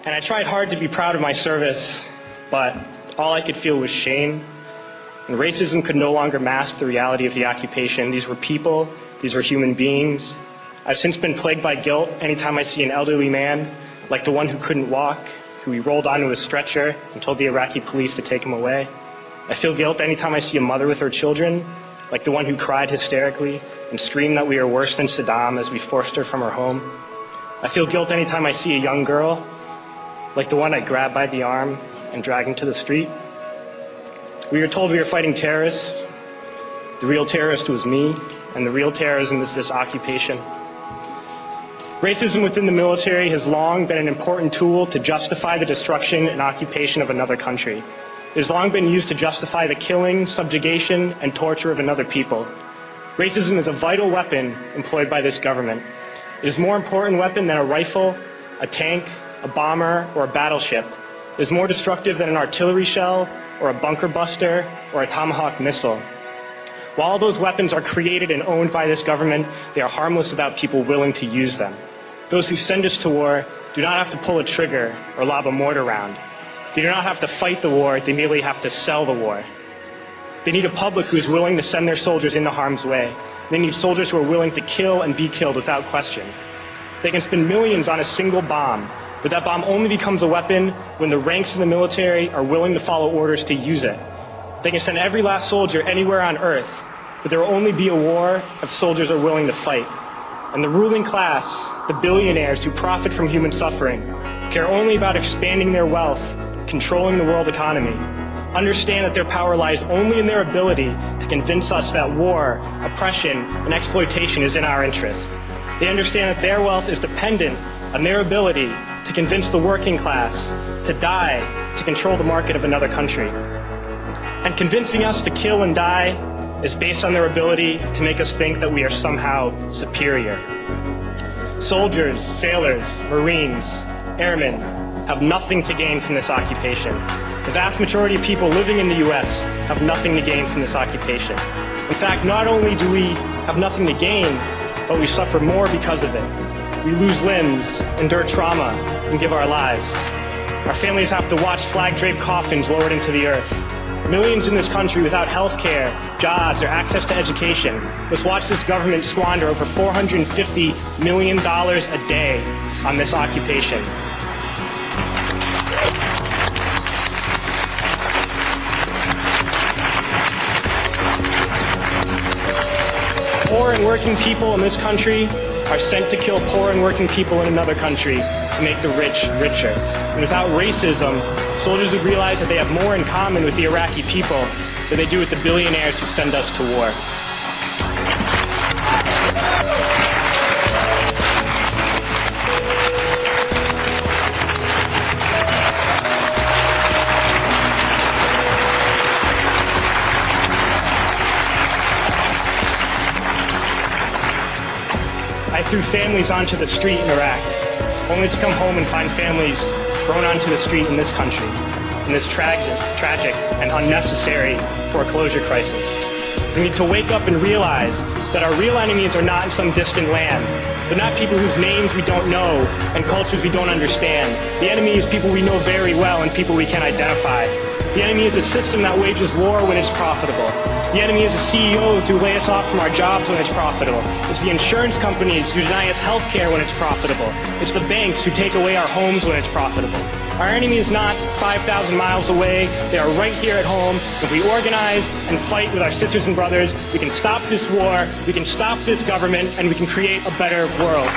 And I tried hard to be proud of my service, but all I could feel was shame. And racism could no longer mask the reality of the occupation. These were people, these were human beings. I've since been plagued by guilt anytime I see an elderly man, like the one who couldn't walk, who we rolled onto a stretcher and told the Iraqi police to take him away. I feel guilt anytime I see a mother with her children, like the one who cried hysterically and screamed that we are worse than Saddam as we forced her from her home. I feel guilt anytime I see a young girl, like the one I grabbed by the arm and dragged into the street. We were told we were fighting terrorists. The real terrorist was me, and the real terrorism is this occupation. Racism within the military has long been an important tool to justify the destruction and occupation of another country. It has long been used to justify the killing, subjugation, and torture of another people. Racism is a vital weapon employed by this government. It is a more important weapon than a rifle, a tank, a bomber, or a battleship. It is more destructive than an artillery shell, or a bunker buster, or a Tomahawk missile. While all those weapons are created and owned by this government, they are harmless without people willing to use them. Those who send us to war do not have to pull a trigger or lob a mortar round. They do not have to fight the war, they merely have to sell the war. They need a public who is willing to send their soldiers into harm's way. They need soldiers who are willing to kill and be killed without question. They can spend millions on a single bomb, but that bomb only becomes a weapon when the ranks in the military are willing to follow orders to use it. They can send every last soldier anywhere on earth, but there will only be a war if soldiers are willing to fight. And the ruling class, the billionaires who profit from human suffering, care only about expanding their wealth, controlling the world economy. Understand that their power lies only in their ability to convince us that war, oppression, and exploitation is in our interest. They understand that their wealth is dependent on their ability to convince the working class to die to control the market of another country. And convincing us to kill and die is based on their ability to make us think that we are somehow superior. Soldiers, sailors, Marines, airmen have nothing to gain from this occupation. The vast majority of people living in the U.S. have nothing to gain from this occupation. In fact, not only do we have nothing to gain, but we suffer more because of it. We lose limbs, endure trauma, and give our lives. Our families have to watch flag-draped coffins lowered into the earth. Millions in this country without health care, jobs, or access to education must watch this government squander over $450 million a day on this occupation. Poor and working people in this country are sent to kill poor and working people in another country to make the rich richer. And without racism, soldiers would realize that they have more in common with the Iraqi people than they do with the billionaires who send us to war. I threw families onto the street in Iraq, only to come home and find families thrown onto the street in this country, in this tragic and unnecessary foreclosure crisis. We need to wake up and realize that our real enemies are not in some distant land. They're not people whose names we don't know and cultures we don't understand. The enemy is people we know very well and people we can identify. The enemy is a system that wages war when it's profitable. The enemy is the CEOs who lay us off from our jobs when it's profitable. It's the insurance companies who deny us health care when it's profitable. It's the banks who take away our homes when it's profitable. Our enemy is not 5,000 miles away. They are right here at home. If we organize and fight with our sisters and brothers, we can stop this war, we can stop this government, and we can create a better world.